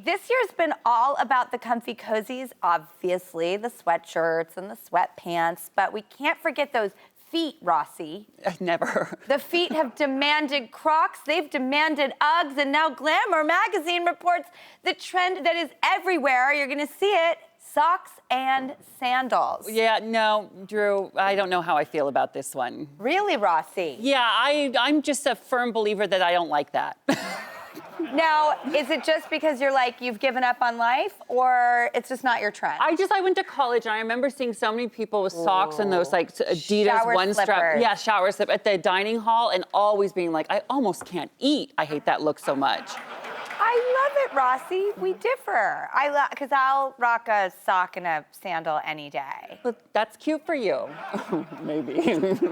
this year's been all about the comfy cozies, obviously, the sweatshirts and the sweatpants, but we can't forget those feet, Rossi. Never. The feet have demanded Crocs, they've demanded Uggs, and now Glamour magazine reports the trend that is everywhere. You're gonna see it, socks and sandals. Yeah, no, Drew, I don't know how I feel about this one. Really, Rossi? Yeah, I'm just a firm believer that I don't like that. Now, is it just because you're like, you've given up on life, or it's just not your trend? I went to college and I remember seeing so many people with socks and those like Adidas Shower one strap. slippers. Yeah, shower slip at the dining hall and always being like, I almost can't eat. I hate that look so much. I love it, Rossi. We differ. Because I'll rock a sock and a sandal any day. But that's cute for you. Maybe.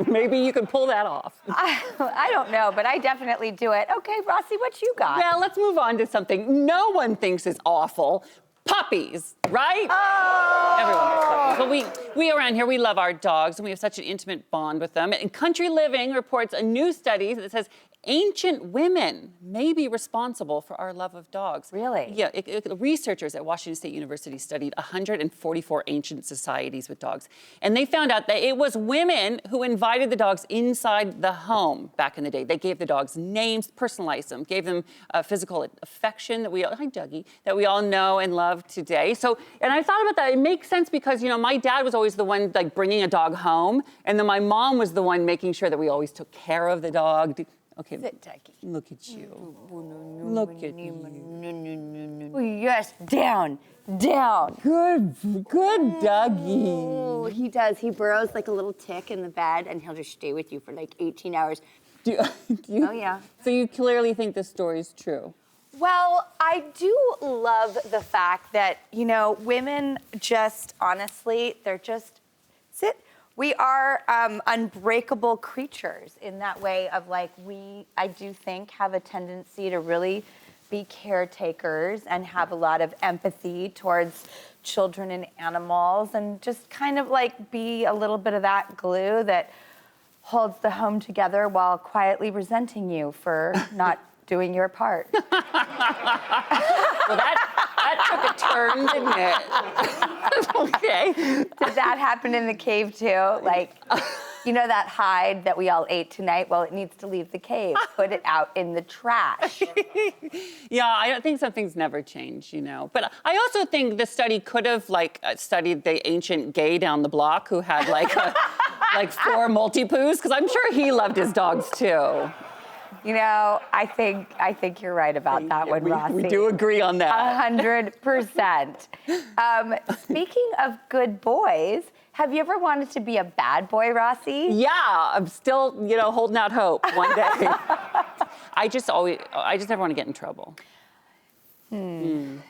Maybe you can pull that off. I don't know, but I definitely do it. Okay, Rossi, what you got? Well, let's move on to something no one thinks is awful. Puppies, right? Oh! Everyone loves puppies. But we around here, we love our dogs, and we have such an intimate bond with them. And Country Living reports a new study that says ancient women may be responsible for our love of dogs. Really? Yeah, researchers at Washington State University studied 144 ancient societies with dogs. And they found out that it was women who invited the dogs inside the home back in the day. They gave the dogs names, personalized them, gave them physical affection that we all, hi Dougie, that we all know and love today. So, and I thought about that. It makes sense because, you know, my dad was always the one like bringing a dog home. And then my mom was the one making sure that we always took care of the dog. Okay, Sit, Dougie. Look at you. Look at you. Yes, down, down. Good Dougie. Oh, he does. He burrows like a little tick in the bed, and he'll just stay with you for like 18 hours. Oh, yeah. So you clearly think this story is true. Well, I do love the fact that, you know, women just, honestly, they're just, we are unbreakable creatures in that way of like, I do think, have a tendency to really be caretakers and have a lot of empathy towards children and animals and just kind of like be a little bit of that glue that holds the home together while quietly resenting you for not doing your part. Well, that took a turn, didn't it? Okay. Did that happen in the cave too? Like, you know that hide that we all ate tonight? Well, it needs to leave the cave. Put it out in the trash. Yeah, I think some things never change, you know. But I also think the study could have like studied the ancient gay down the block who had like 4 multi-poos, because I'm sure he loved his dogs too. You know, I think you're right about that one, Rossi. We do agree on that. 100%. Speaking of good boys, have you ever wanted to be a bad boy, Rossi? Yeah, I'm still, you know, holding out hope one day. I just never want to get in trouble. See,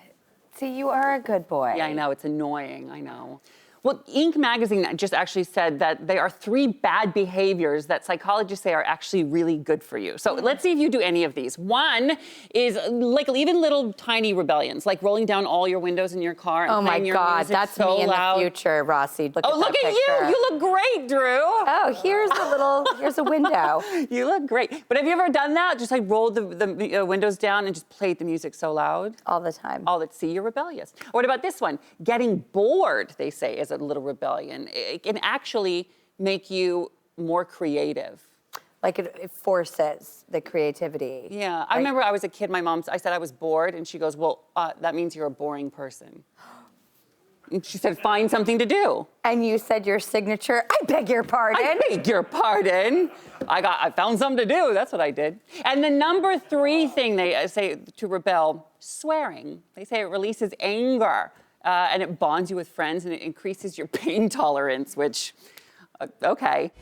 you are a good boy. Yeah, I know, it's annoying, I know. Well, Inc. magazine just actually said that there are 3 bad behaviors that psychologists say are actually really good for you. So let's see if you do any of these. One is like even little tiny rebellions, like rolling down all your windows in your car and playing your music that's so me loud. in the future, Rossi. Look Look at you! You look great, Drew. Oh, here's a window. You look great. But have you ever done that? Just like roll the windows down and just played the music so loud? All the time. See, you're rebellious. Or what about this one? Getting bored, they say, is a little rebellion. It can actually make you more creative. Like it forces the creativity. Yeah, I remember I was a kid, I said I was bored, and she goes, well, that means you're a boring person. And she said, find something to do. And you said your signature, I beg your pardon. I beg your pardon. I found something to do, that's what I did. And the number 3 thing they say to rebel, swearing. They say it releases anger. And it bonds you with friends and it increases your pain tolerance, which, okay.